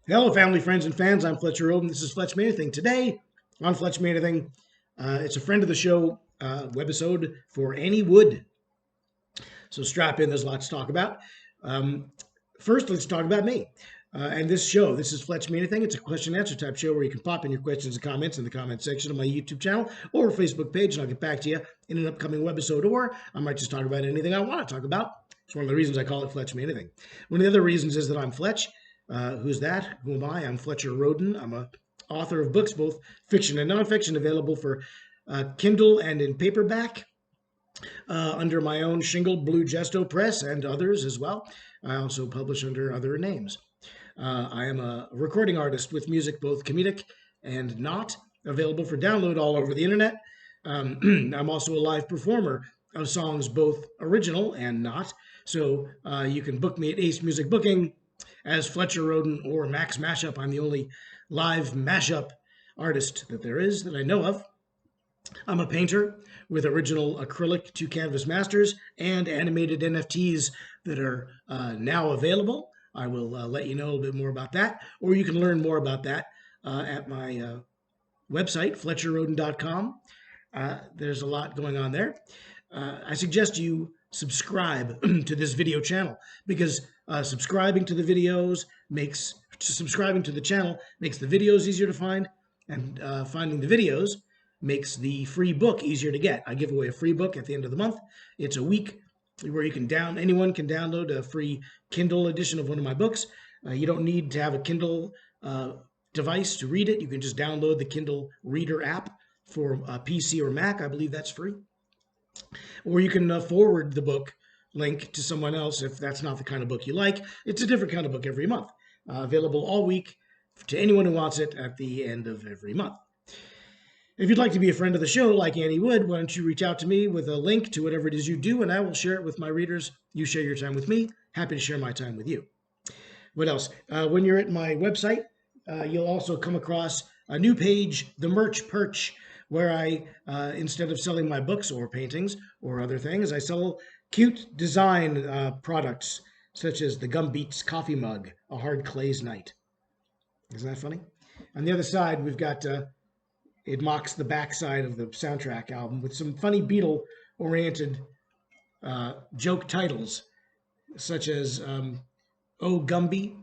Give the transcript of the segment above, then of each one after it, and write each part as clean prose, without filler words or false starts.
Hello, family, friends, and fans. I'm Fletcher Roden. This is Fletch Made Anything. Today on Fletch Made Anything, it's a friend of the show webisode for Annie Wood. So strap in. There's a lot to talk about. Um, First, let's talk about me. And this show, this is Fletch Me Anything. It's a question and answer type show where you can pop in your questions and comments in the comment section of my YouTube channel or Facebook page, and I'll get back to you in an upcoming webisode, or I might just talk about anything I want to talk about. It's one of the reasons I call it Fletch Me Anything. One of the other reasons is that I'm Fletch. Who's that? Who am I? I'm Fletcher Roden. I'm a author of books, both fiction and nonfiction, available for Kindle and in paperback under my own shingle Blue Gesto Press and others as well. I also publish under other names. I am a recording artist with music both comedic and not, available for download all over the internet. I'm also a live performer of songs both original and not. So you can book me at Ace Music Booking as Fletcher Roden or Max Mashup. I'm the only live mashup artist that there is that I know of. I'm a painter with original acrylic to canvas masters and animated NFTs that are now available. I will let you know a little bit more about that, or you can learn more about that at my website, FletcherRoden.com. There's a lot going on there. I suggest you subscribe to this video channel because subscribing to the videos subscribing to the channel makes the videos easier to find, and finding the videos makes the free book easier to get. I give away a free book at the end of the month. It's a week where anyone can download a free Kindle edition of one of my books. You don't need to have a Kindle device to read it. You can just download the Kindle Reader app for PC or Mac. I believe that's free. Or you can forward the book link to someone else if that's not the kind of book you like. It's a different kind of book every month, available all week to anyone who wants it at the end of every month. If you'd like to be a friend of the show, like Annie Wood, why don't you reach out to me with a link to whatever it is you do, and I will share it with my readers. You share your time with me. Happy to share my time with you. What else? When you're at my website, you'll also come across a new page, the Merch Perch, where I, instead of selling my books or paintings or other things, I sell cute design products, such as the Gumbeats coffee mug, a hard clay's night. Isn't that funny? On the other side, we've got it mocks the backside of the soundtrack album with some funny Beatle-oriented joke titles, such as "Oh Gumby"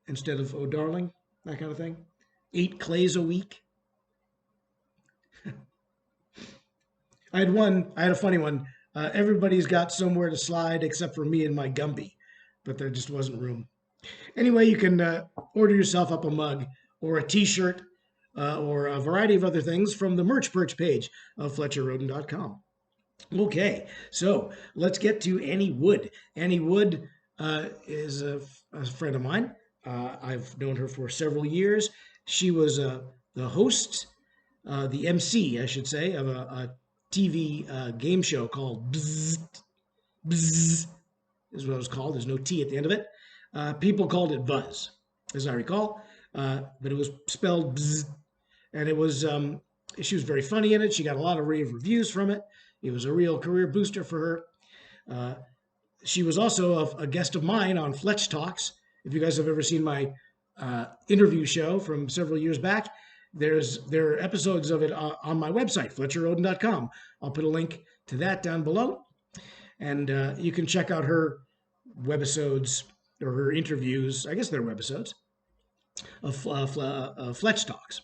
instead of "Oh Darling," that kind of thing. 8 clays a week. I had a funny one. Everybody's got somewhere to slide except for me and my Gumby, but there just wasn't room. Anyway, you can order yourself up a mug or a T-shirt or a variety of other things from the Merch Perch page of FletcherRoden.com. Okay, so let's get to Annie Wood. Annie Wood is a friend of mine. I've known her for several years. She was the host, the MC, I should say, of a TV game show called Bzzz. Bzzz is what it was called. There's no T at the end of it. People called it Buzz, as I recall, but it was spelled Bzzz. And it was she was very funny in it. She got a lot of rave reviews from it. It was a real career booster for her. She was also a guest of mine on Fletch Talks. If you guys have ever seen my interview show from several years back, there are episodes of it on my website, FletcherRoden.com. I'll put a link to that down below, and you can check out her webisodes or her interviews. I guess they're webisodes of Fletch Talks.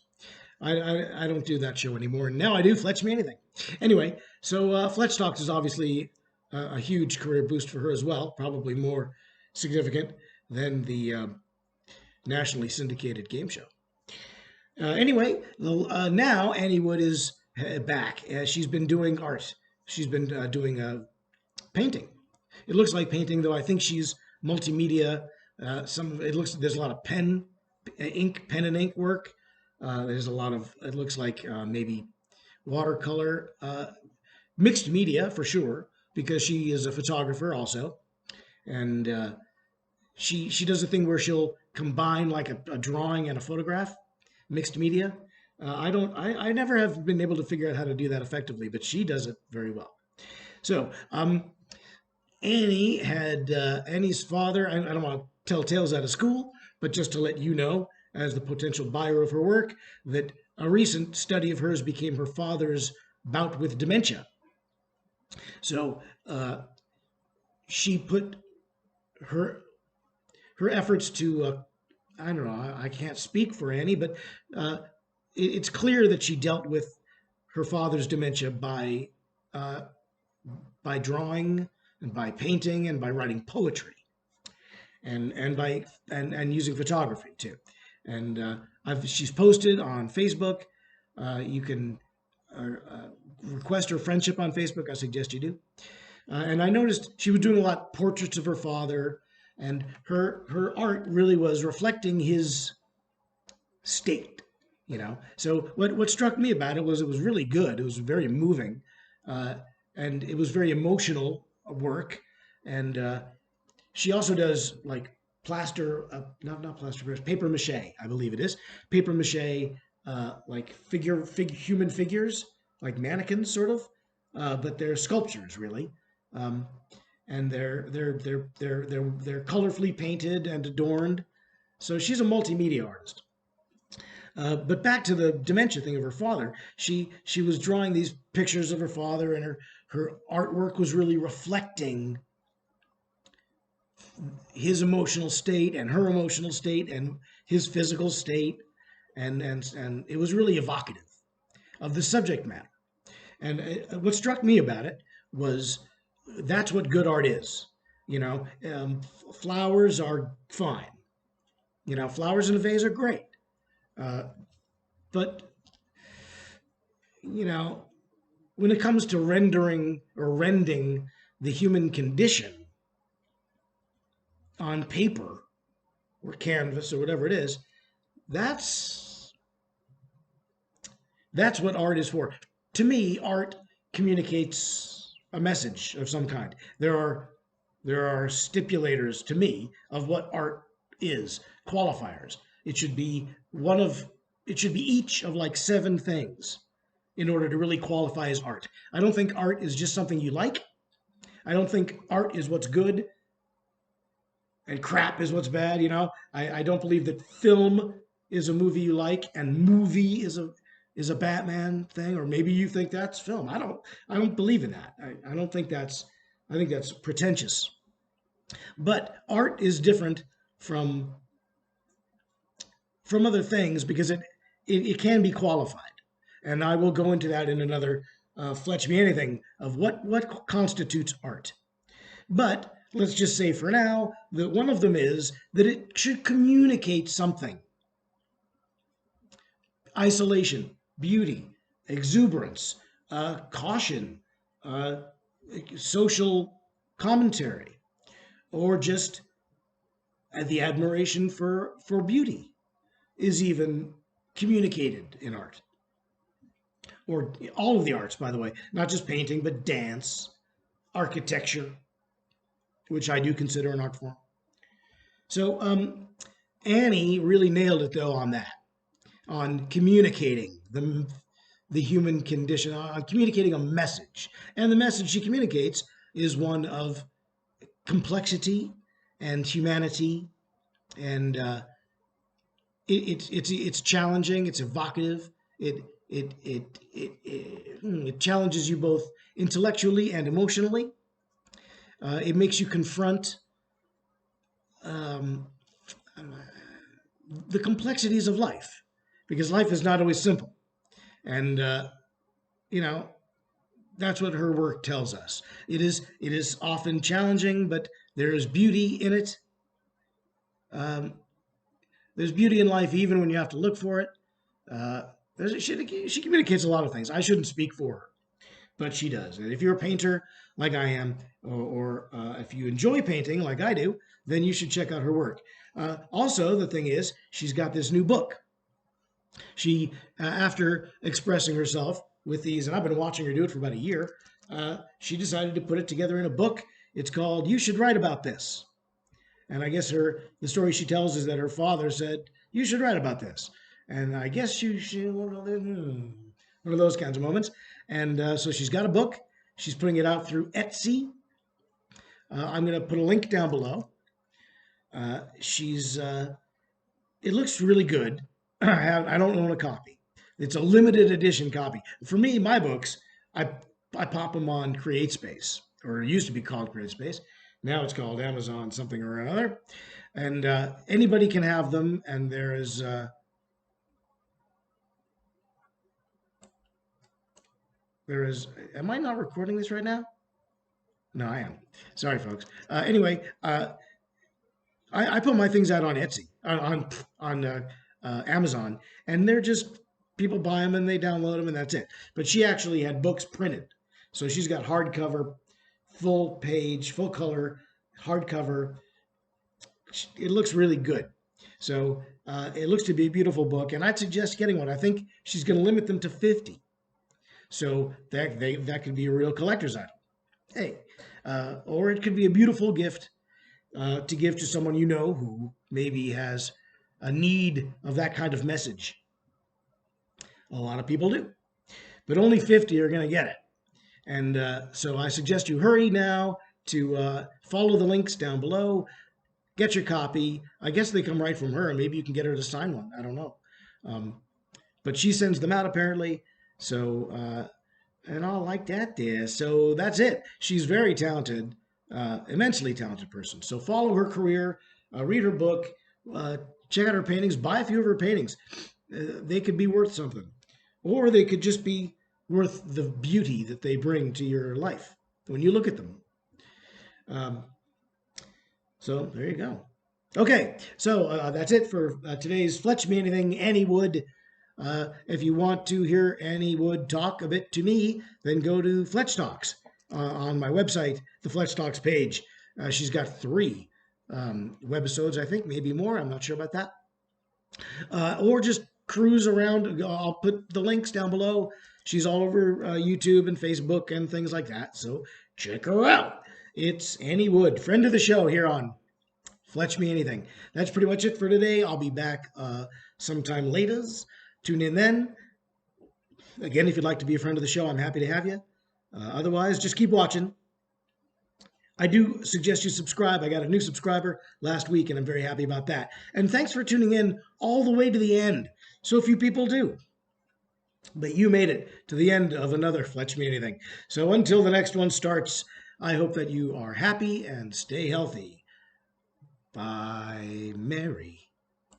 I don't do that show anymore. Now I do Fletch Me Anything. Anyway, so Fletch Talks is obviously a huge career boost for her as well, probably more significant than the nationally syndicated game show. Anyway, now Annie Wood is back. She's been doing art. She's been doing painting. It looks like painting, though I think she's multimedia. There's a lot of pen and ink work. There's a lot of, it looks like maybe watercolor, mixed media for sure, because she is a photographer also. And she does a thing where she'll combine like a drawing and a photograph, mixed media. I never have been able to figure out how to do that effectively, but she does it very well. So Annie's father, I don't want to tell tales out of school, but just to let you know, as the potential buyer of her work, that a recent study of hers became her father's bout with dementia. So she put her her efforts to I don't know, I can't speak for Annie, but it's clear that she dealt with her father's dementia uh, by drawing and by painting and by writing poetry and by and using photography too. And she's posted on Facebook. You can request her friendship on Facebook. I suggest you do. And I noticed she was doing a lot of portraits of her father, and her art really was reflecting his state. So what struck me about it was really good. It was very moving, uh, and it was very emotional work. And she also does like plaster, not plaster, paper mache, I believe it is paper mache, like human figures, like mannequins, sort of, but they're sculptures really, um, and they're colorfully painted and adorned. So she's a multimedia artist. But back to the dementia thing of her father, she was drawing these pictures of her father, and her artwork was really reflecting his emotional state and her emotional state and his physical state, and it was really evocative of the subject matter. And what struck me about it was that's what good art is. Flowers are fine. Flowers in a vase are great. Uh, but you know, when it comes to rendering or rending the human condition on paper or canvas or whatever it is, that's that's what art is for. To me, art communicates a message of some kind. There are stipulators to me of what art is, qualifiers. It should be one of it should be each of like seven things in order to really qualify as art. I don't think art is just something you like. I don't think art is what's good and crap is what's bad. I don't believe that film is a movie you like and movie is a Batman thing, or maybe you think that's film. I don't believe in that. I don't think I think that's pretentious. But art is different from other things because it can be qualified. And I will go into that in another Fletch Me Anything of what constitutes art. But let's just say for now that one of them is that it should communicate something: isolation, beauty, exuberance, caution, uh, social commentary, or just the admiration for beauty is even communicated in art. Or all of the arts, by the way, not just painting, but dance, architecture, which I do consider an art form. So Annie really nailed it, though, on that, on communicating the human condition, on communicating a message. And the message she communicates is one of complexity and humanity, and it's challenging, it's evocative, it challenges you both intellectually and emotionally. It makes you confront um, the complexities of life, because life is not always simple, and you know that's what her work tells us. It is often challenging, but there is beauty in it. Um, there's beauty in life even when you have to look for it. Uh, she communicates a lot of things. I shouldn't speak for her, but she does. And if you're a painter like I am, or if you enjoy painting like I do, then you should check out her work. Also, the thing is, she's got this new book. She, after expressing herself with these, and I've been watching her do it for about a year, she decided to put it together in a book. It's called "You Should Write About This." And I guess the story she tells is that her father said, "You should write about this." And I guess she one of those kinds of moments. And so she's got a book. She's putting it out through Etsy. I'm going to put a link down below. She's it looks really good. I don't own a copy. It's a limited edition copy. For me, my books, I I pop them on CreateSpace, or it used to be called CreateSpace. Now it's called Amazon something or another, and anybody can have them. And there is. Am I not recording this right now? No, I am. Sorry, folks. Anyway, I put my things out on Etsy, on Amazon, and they're just people buy them and they download them and that's it. But she actually had books printed, so she's got hardcover, full page, full color, hardcover. It looks really good. So it looks to be a beautiful book, and I'd suggest getting one. I think she's going to limit them to 50, so that could be a real collector's item. Hey, or it could be a beautiful gift to give to someone you know who maybe has a need of that kind of message. A lot of people do, but only 50 are going to get it. And so I suggest you hurry now to follow the links down below, get your copy. I guess they come right from her. Maybe you can get her to sign one. I don't know. But she sends them out apparently. So, and all like that there. So that's it. She's very talented. Immensely talented person. So follow her career, read her book, check out her paintings, buy a few of her paintings. They could be worth something, or they could just be worth the beauty that they bring to your life when you look at them. So there you go. Okay, so that's it for today's Fletch Me Anything, Annie Wood. If you want to hear Annie Wood talk a bit to me, then go to Fletch Talks on my website, the Fletch Talks page. She's got 3 webisodes, I think, maybe more. I'm not sure about that. Or just cruise around. I'll put the links down below. She's all over YouTube and Facebook and things like that. So check her out. It's Annie Wood, friend of the show here on Fletch Me Anything. That's pretty much it for today. I'll be back sometime later. Tune in then. Again, if you'd like to be a friend of the show, I'm happy to have you. Otherwise, just keep watching. I do suggest you subscribe. I got a new subscriber last week, and I'm very happy about that. And thanks for tuning in all the way to the end. So few people do. But you made it to the end of another Fletch Me Anything. So until the next one starts, I hope that you are happy and stay healthy. Bye, Mary.